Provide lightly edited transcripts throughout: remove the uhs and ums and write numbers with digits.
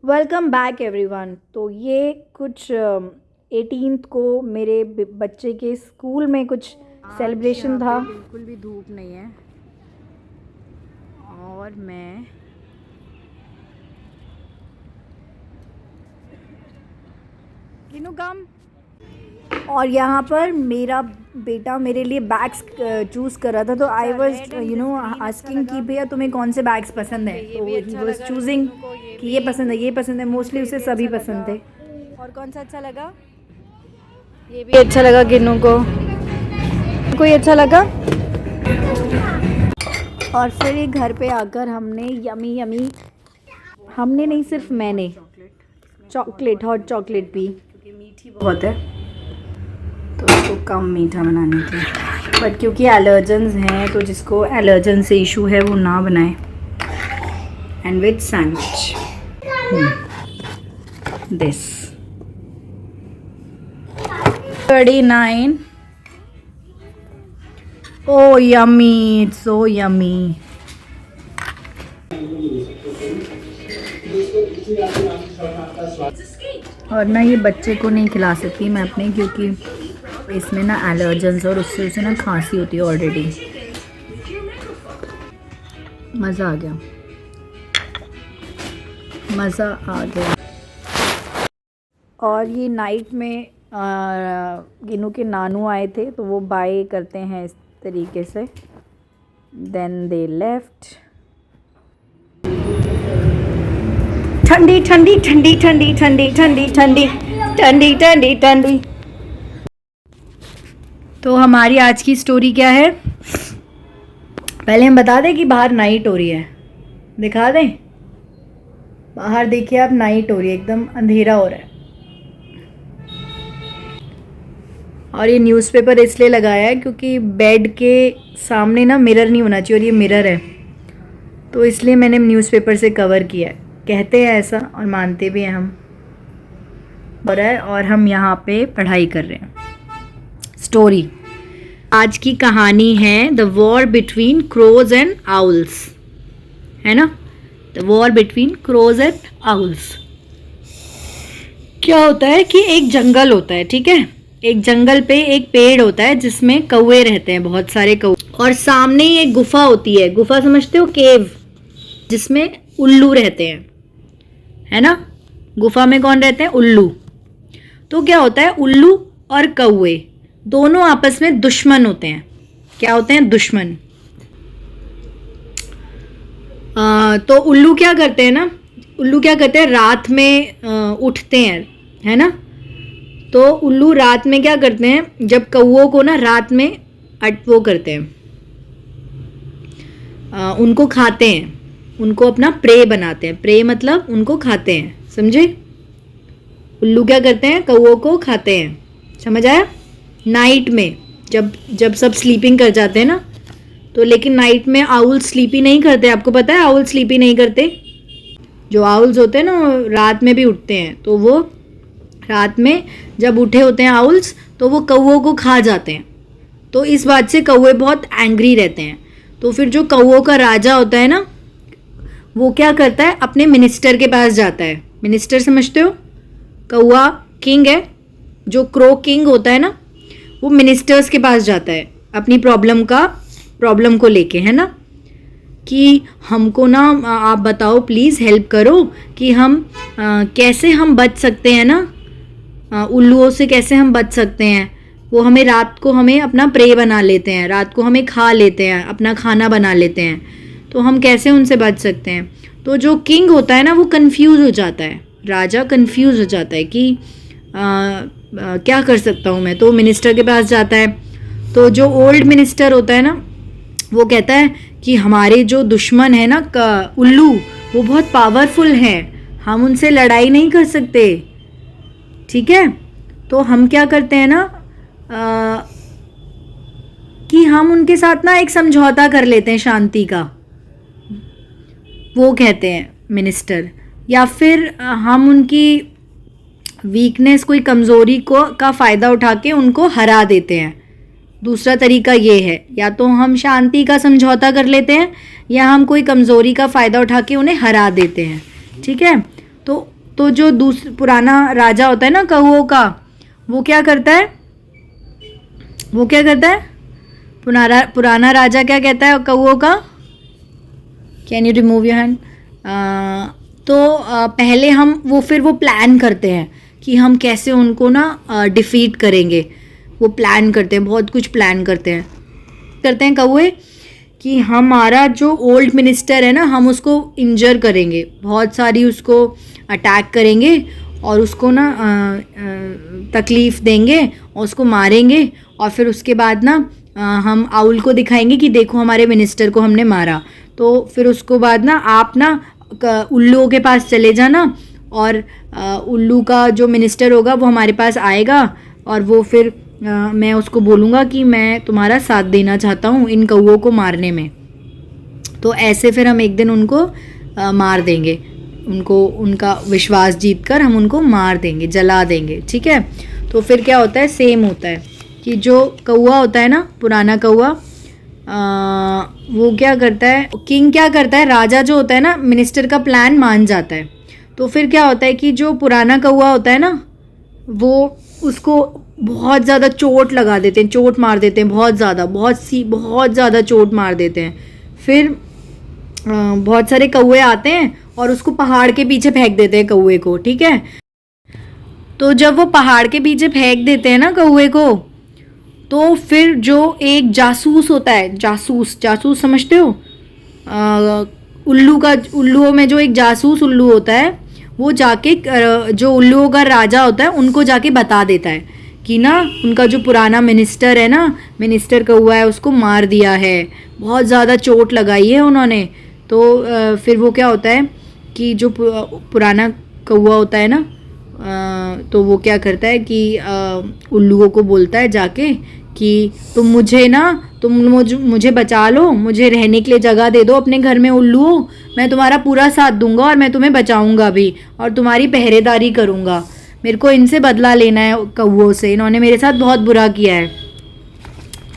Welcome back everyone. तो ये कुछ 18th को मेरे बच्चे के स्कूल में कुछ सेलिब्रेशन था। बिल्कुल भी धूप नहीं है और मैं कम और यहाँ पर मेरा बेटा मेरे लिए बैग्स चूज़ कर रहा था। तो आई वाज आस्किंग कि भैया तुम्हें कौन से बैग्स पसंद है। तो ही वाज चूजिंग कि ये पसंद है, ये पसंद है। मोस्टली उसे सभी पसंद थे। और कौन सा अच्छा लगा? ये भी अच्छा लगा किन्नू को। कोई अच्छा लगा। और फिर ये घर पे आकर हमने यमी हमने नहीं, सिर्फ मैंने चॉकलेट, हॉट चॉकलेट पी क्योंकि मीठी बहुत है तो उसको कम मीठा बनाने थे। बट क्योंकि एलर्जेंस हैं तो जिसको एलर्जन से इशू है वो ना बनाए। And with sandwich this 39। Oh yummy, it's so yummy। और ना ये बच्चे को नहीं खिला सकती मैं अपने, क्योंकि इसमें ना एलर्जेंस और उससे उसे ना खांसी होती है ऑलरेडी। मज़ा आ गया, मज़ा आ गया। और ये नाइट में गिनू के नानू आए थे तो वो बाय करते हैं इस तरीके से। Then they left. ठंडी ठंडी ठंडी ठंडी ठंडी ठंडी ठंडी ठंडी ठंडी ठंडी। तो हमारी आज की स्टोरी क्या है? पहले हम बता दें कि बाहर नाइट हो रही है। दिखा दें, बाहर देखिए आप, नाइट हो रही है, एकदम अंधेरा हो रहा है। और ये न्यूज़पेपर इसलिए लगाया है क्योंकि बेड के सामने ना मिरर नहीं होना चाहिए और ये मिरर है तो इसलिए मैंने न्यूज़पेपर से कवर किया है। कहते हैं ऐसा और मानते भी हैं हम। और हम यहाँ पे पढ़ाई कर रहे हैं। स्टोरी आज की कहानी है the war between crows and owls, है ना। The war between crows and owls. क्या होता है कि एक जंगल होता है, ठीक है। एक जंगल पे एक पेड़ होता है जिसमें कौवे रहते हैं, बहुत सारे कौवे। और सामने ही एक गुफा होती है। गुफा समझते हो? केव, जिसमें उल्लू रहते हैं, है ना। गुफा में कौन रहते हैं? उल्लू। तो क्या होता है, उल्लू और कौवे दोनों आपस में दुश्मन होते हैं। क्या होते हैं? दुश्मन। तो उल्लू क्या करते हैं ना, उल्लू क्या करते हैं, रात में उठते हैं, है ना। तो उल्लू रात में क्या करते हैं, जब कौवों को ना रात में वो करते हैं, उनको खाते हैं, उनको अपना प्रे बनाते हैं। प्रे मतलब उनको खाते हैं, समझे। उल्लू क्या करते हैं, कौवों को खाते हैं, समझ आया। नाइट में जब सब स्लीपिंग कर जाते हैं ना, तो लेकिन नाइट में आउल स्लीपी नहीं करते। आपको पता है आउल स्लीपी नहीं करते। जो आउल्स होते हैं ना रात में भी उठते हैं। तो वो रात में जब उठे होते हैं आउल्स तो वो कौवों को खा जाते हैं। तो इस बात से कौवे बहुत एंग्री रहते हैं। तो फिर जो कौवों का राजा होता है ना, वो क्या करता है, अपने मिनिस्टर के पास जाता है। मिनिस्टर समझते हो? कौवा किंग है, जो क्रो किंग होता है ना, वो मिनिस्टर्स के पास जाता है अपनी प्रॉब्लम को लेके, है ना। कि हमको ना आप बताओ प्लीज़, हेल्प करो कि हम कैसे हम बच सकते हैं ना, उल्लुओं से कैसे हम बच सकते हैं। वो हमें रात को हमें अपना प्रे बना लेते हैं, रात को हमें खा लेते हैं, अपना खाना बना लेते हैं। तो हम कैसे उनसे बच सकते हैं। तो जो किंग होता है ना वो कंफ्यूज हो जाता है, राजा कंफ्यूज हो जाता है कि क्या कर सकता हूँ मैं। तो मिनिस्टर के पास जाता है। तो जो ओल्ड मिनिस्टर होता है ना, वो कहता है कि हमारे जो दुश्मन है ना उल्लू, वो बहुत पावरफुल हैं, हम उनसे लड़ाई नहीं कर सकते, ठीक है। तो हम क्या करते हैं ना कि हम उनके साथ ना एक समझौता कर लेते हैं शांति का, वो कहते हैं मिनिस्टर। या फिर हम उनकी वीकनेस, कोई कमज़ोरी का फ़ायदा उठा के उनको हरा देते हैं। दूसरा तरीका ये है, या तो हम शांति का समझौता कर लेते हैं या हम कोई कमज़ोरी का फ़ायदा उठा के उन्हें हरा देते हैं, ठीक है। तो जो पुराना राजा होता है ना कौओं का, वो क्या करता है, पुराना राजा क्या कहता है कौओं का? Can you remove your hand? पहले हम फिर वो प्लान करते हैं कि हम कैसे उनको ना डिफीट करेंगे। वो प्लान करते हैं, बहुत कुछ प्लान करते हैं कौए कि हमारा जो ओल्ड मिनिस्टर है ना, हम उसको इंजर करेंगे, बहुत सारी उसको अटैक करेंगे और उसको ना तकलीफ़ देंगे और उसको मारेंगे। और फिर उसके बाद ना हम आउल को दिखाएंगे कि देखो हमारे मिनिस्टर को हमने मारा। तो फिर उसको बाद ना आप ना उल्लुओं के पास चले जाना और उल्लू का जो मिनिस्टर होगा वो हमारे पास आएगा और वो फिर मैं उसको बोलूँगा कि मैं तुम्हारा साथ देना चाहता हूँ इन कौओं को मारने में। तो ऐसे फिर हम एक दिन उनको मार देंगे, उनको उनका विश्वास जीत कर हम उनको मार देंगे, जला देंगे, ठीक है। तो फिर क्या होता है, सेम होता है कि जो कौआ होता है ना, पुराना कौआ, वो क्या करता है, किंग क्या करता है, राजा जो होता है ना, मिनिस्टर का प्लान मान जाता है। तो फिर क्या होता है कि जो पुराना कौआ होता है ना, वो उसको बहुत ज़्यादा चोट लगा देते हैं, चोट मार देते हैं, बहुत ज़्यादा चोट मार देते हैं। फिर बहुत सारे कौए आते हैं और उसको पहाड़ के पीछे फेंक देते हैं कौए को, ठीक है। तो जब वो पहाड़ के पीछे फेंक देते हैं ना कौए को, तो फिर जो एक जासूस होता है, जासूस समझते हो, उल्लुओं में जो एक जासूस उल्लू होता है, वो जाके जो उल्लुओं का राजा होता है उनको जाके बता देता है कि ना उनका जो पुराना मिनिस्टर है ना, मिनिस्टर कौआ है, उसको मार दिया है, बहुत ज़्यादा चोट लगाई है उन्होंने। तो फिर वो क्या होता है कि जो पुराना कौआ होता है ना, तो वो क्या करता है कि उल्लुओं को बोलता है जाके कि तुम मुझे बचा लो, मुझे रहने के लिए जगह दे दो अपने घर में उल्लुओं, मैं तुम्हारा पूरा साथ दूंगा और मैं तुम्हें बचाऊंगा भी और तुम्हारी पहरेदारी करूंगा। मेरे को इनसे बदला लेना है कौओं से, इन्होंने मेरे साथ बहुत बुरा किया है।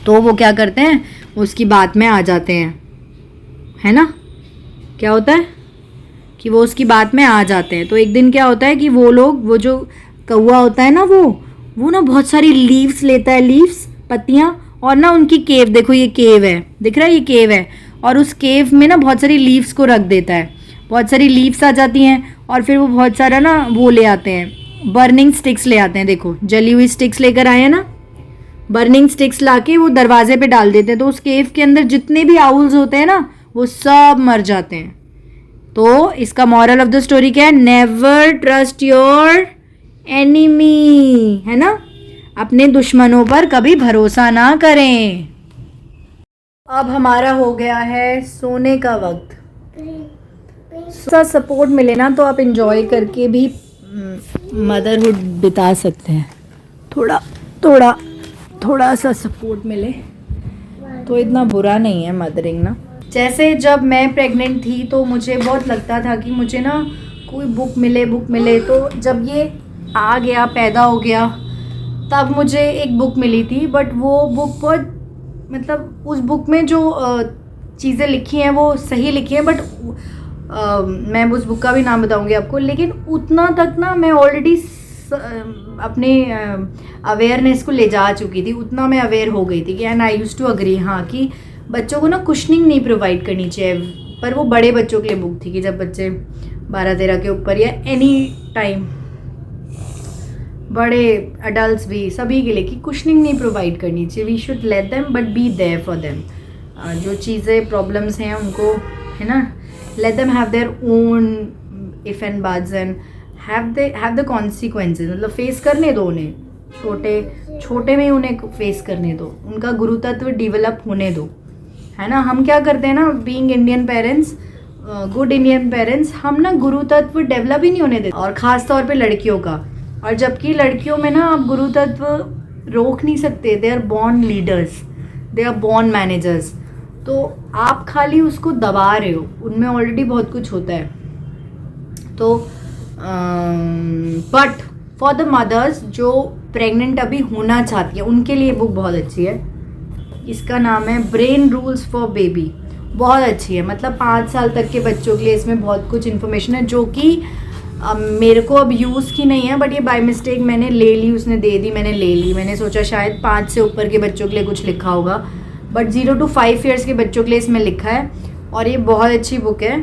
तो वो क्या करते हैं, उसकी बात में आ जाते हैं, है ना। क्या होता है कि वो उसकी बात में आ जाते हैं। तो एक दिन क्या होता है कि वो जो कौआ होता है ना, वो ना बहुत सारी लीव्स लेता है, लीव्स, पत्तियाँ, और ना उनकी केव, देखो ये केव है, दिख रहा है, ये केव है, और उस केव में ना बहुत सारी लीव्स को रख देता है। बहुत सारी लीव्स आ जाती हैं और फिर वो बहुत सारा ना वो ले आते हैं, बर्निंग स्टिक्स ले आते हैं, देखो जली हुई स्टिक्स लेकर आए हैं ना, बर्निंग स्टिक्स लाके वो दरवाजे पे डाल देते हैं। तो उस केव के अंदर जितने भी आउल्स होते हैं ना, वो सब मर जाते हैं। तो इसका मॉरल ऑफ द स्टोरी क्या है, नेवर ट्रस्ट योर एनिमी, है ना, अपने दुश्मनों पर कभी भरोसा ना करें। अब हमारा हो गया है सोने का वक्त। सा सपोर्ट मिले ना तो आप इंजॉय करके भी मदरहुड बिता सकते हैं। थोड़ा सा सपोर्ट मिले तो इतना बुरा नहीं है मदरिंग ना। जैसे जब मैं प्रेग्नेंट थी तो मुझे बहुत लगता था कि मुझे ना कोई बुक मिले। तो जब ये आ गया, पैदा हो गया, तब मुझे एक बुक मिली थी। बट वो बुक बहुत, मतलब उस बुक में जो चीज़ें लिखी हैं वो सही लिखी हैं, बट मैं उस बुक का भी नाम बताऊंगी आपको। लेकिन उतना तक ना मैं ऑलरेडी अपने अवेयरनेस को ले जा चुकी थी, उतना मैं अवेयर हो गई थी कि and I used to agree, हाँ, कि बच्चों को ना कुशनिंग नहीं प्रोवाइड करनी चाहिए। पर वो बड़े बच्चों के लिए बुक थी कि जब बच्चे 12-13 के ऊपर, या एनी टाइम, बड़े अडल्ट भी, सभी के लिए, कि कुशनिंग नहीं प्रोवाइड करनी चाहिए। We should let them but be there for them. जो चीज़ें प्रॉब्लम्स हैं उनको, है ना, let them have their own if and buts and have the consequences, मतलब फेस करने दो उन्हें, छोटे में उन्हें फेस करने दो, उनका गुरुतत्व डेवलप होने दो, है ना। हम क्या करते हैं ना, being Indian parents, good Indian parents, हम ना गुरुतत्व डेवलप ही नहीं होने देते, और ख़ास तौर पे लड़कियों का। और जबकि लड़कियों में ना आप गुरुतत्व रोक नहीं सकते, they are born leaders, they are born managers. तो आप खाली उसको दबा रहे हो, उनमें ऑलरेडी बहुत कुछ होता है। तो बट फॉर द मदर्स जो प्रेग्नेंट अभी होना चाहती है, उनके लिए बुक बहुत अच्छी है। इसका नाम है ब्रेन रूल्स फॉर बेबी, बहुत अच्छी है। मतलब 5 साल तक के बच्चों के लिए इसमें बहुत कुछ इन्फॉर्मेशन है जो कि मेरे को अब यूज़ की नहीं है, बट ये बाय मिस्टेक मैंने ले ली, उसने दे दी, मैंने ले ली। मैंने सोचा शायद 5 से ऊपर के बच्चों के लिए कुछ लिखा होगा, बट 0 to 5 ईयर्स के बच्चों के लिए इसमें लिखा है। और ये बहुत अच्छी बुक है।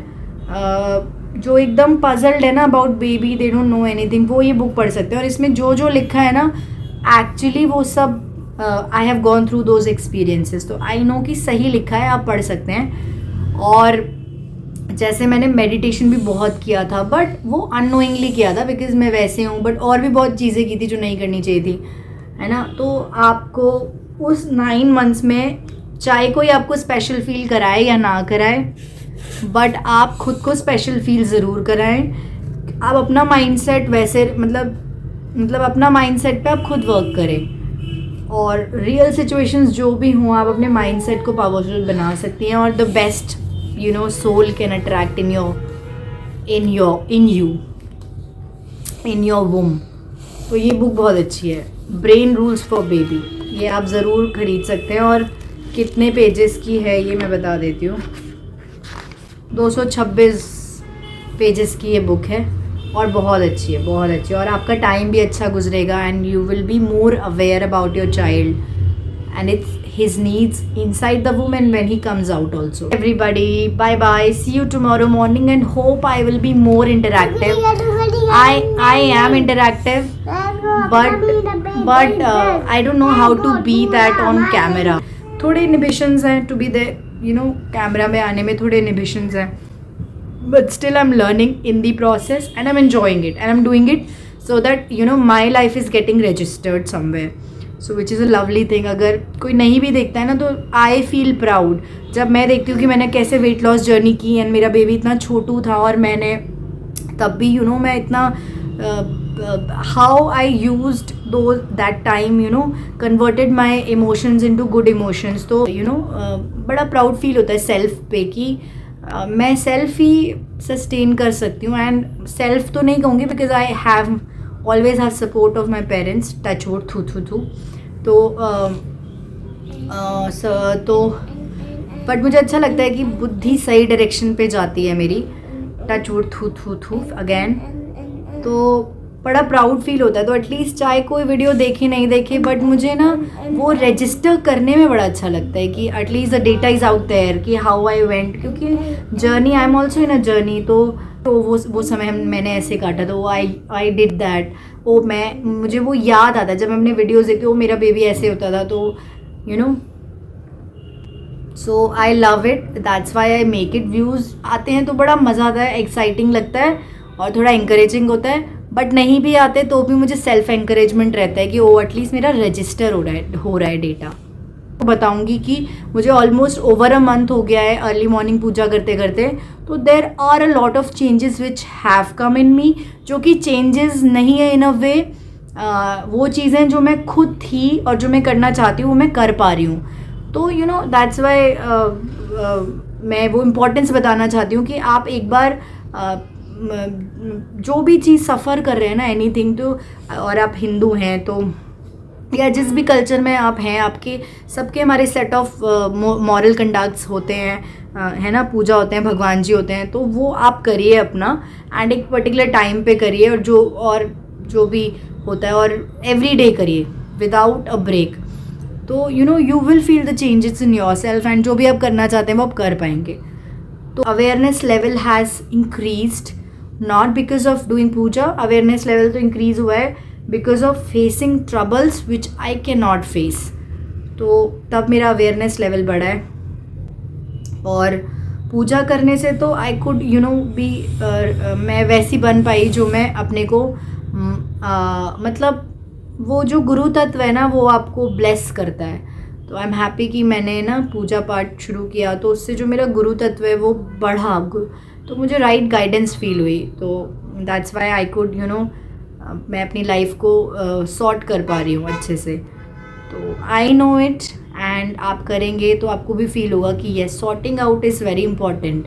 जो एकदम पजल्ड है ना about baby, they don't know anything, वो ये बुक पढ़ सकते हैं। और इसमें जो जो लिखा है ना, एक्चुअली वो सब I have gone through those experiences, तो आई नो कि सही लिखा है, आप पढ़ सकते हैं। और जैसे मैंने मेडिटेशन भी बहुत किया था, बट वो अननोइंगली किया था बिकॉज मैं वैसे हूँ, बट और भी बहुत चीज़ें की थी जो नहीं करनी चाहिए थी, है ना। तो आपको उस 9 मंथ्स में चाहे कोई आपको स्पेशल फील कराए या ना कराए, बट आप खुद को स्पेशल फील ज़रूर कराएं। आप अपना माइंडसेट वैसे मतलब अपना माइंडसेट पे आप खुद वर्क करें, और रियल सिचुएशंस जो भी हों आप अपने माइंडसेट को पावरफुल बना सकती हैं। और the best soul can attract in your womb. तो ये बुक बहुत अच्छी है, ब्रेन रूल्स फॉर बेबी, ये आप ज़रूर खरीद सकते हैं। और कितने पेजेस की है ये मैं बता देती हूँ, 226 पेजेस की ये बुक है, और बहुत अच्छी है, बहुत अच्छी। और आपका टाइम भी अच्छा गुजरेगा, and you will be more aware about your child and it's his needs inside the womb and when he comes out also. Everybody, bye bye, see you tomorrow morning, and hope I will be more interactive. I am interactive, but I don't know how to be that on camera. थोड़े inhibitions हैं to be there, camera में आने में थोड़े inhibitions हैं, but still I'm learning in the process and I'm enjoying it and I'm doing it so that my life is getting registered somewhere. So which is a lovely thing. अगर कोई नहीं भी देखता है ना, तो आई फील प्राउड जब मैं देखती हूँ कि मैंने कैसे वेट लॉस जर्नी की, एंड मेरा बेबी इतना छोटू था और मैंने तब भी मैं इतना how I used that time converted my emotions into good emotions. तो बड़ा प्राउड फील होता है सेल्फ पे कि मैं सेल्फ ही सस्टेन कर सकती हूँ। एंड सेल्फ तो नहीं कहूँगी because I have always have support of my parents, touch wood, थू। तो बट मुझे अच्छा लगता है कि बुद्धि सही डायरेक्शन पे जाती है मेरी, टच वुड, थू अगेन। तो बड़ा प्राउड फील होता है। तो एटलीस्ट चाहे कोई वीडियो देखे नहीं देखे, बट मुझे ना वो रजिस्टर करने में बड़ा अच्छा लगता है कि at least the data is out there कि हाउ आई वेंट, क्योंकि journey, I am also in a journey. तो वो समय मैंने ऐसे काटा, तो आई डिड दैट। मुझे वो याद आता है जब मैं अपने वीडियोज़ देखती हूँ, मेरा बेबी ऐसे होता था। तो so I love it, that's why I make it. Views आते हैं तो बड़ा मज़ा आता है, एक्साइटिंग लगता है और थोड़ा इंकरेजिंग होता है। बट नहीं भी आते तो भी मुझे सेल्फ एनकरेजमेंट रहता है कि एटलीस्ट मेरा रजिस्टर हो रहा है डेटा। तो बताऊंगी कि मुझे ऑलमोस्ट ओवर अ मंथ हो गया है अर्ली मॉर्निंग पूजा करते करते। तो there are a lot of changes which have come in me, जो कि चेंजेस नहीं है इन अ वे, वो चीज़ें जो मैं खुद थी और जो मैं करना चाहती हूँ वो मैं कर पा रही हूँ। तो दैट्स वाई मैं वो इम्पोर्टेंस बताना चाहती हूँ कि आप एक बार जो भी चीज़ सफ़र कर रहे हैं ना, एनीथिंग, तो और आप हिंदू हैं तो या जिस भी कल्चर में आप हैं, आपके सबके हमारे सेट ऑफ मॉरल कंडक्ट्स होते हैं, है ना, पूजा होते हैं, भगवान जी होते हैं। तो वो आप करिए अपना, एंड एक पर्टिकुलर टाइम पे करिए, और जो भी होता है, और एवरी डे करिए विदाउट अ ब्रेक। तो you will feel the changes in your self, and जो भी आप करना चाहते हैं वो आप कर पाएंगे। तो awareness level has increased not because of doing puja, awareness level तो इंक्रीज़ हुआ है because of facing troubles which I can not face. तो तब मेरा अवेयरनेस लेवल बढ़ा है। और पूजा करने से तो आई कुड बी मैं वैसी बन पाई जो मैं अपने को मतलब वो जो गुरु तत्व है ना, वो आपको ब्लेस करता है। तो आई एम हैप्पी कि मैंने ना पूजा पाठ शुरू किया, तो उससे जो मेरा गुरु तत्व है वो बढ़ा, तो मुझे राइट गाइडेंस फील हुई। तो दैट्स वाई आई कुड मैं अपनी लाइफ को सॉर्ट कर पा रही हूँ अच्छे से। तो आई नो इट, एंड आप करेंगे तो आपको भी फील होगा कि yes, sorting out is very important.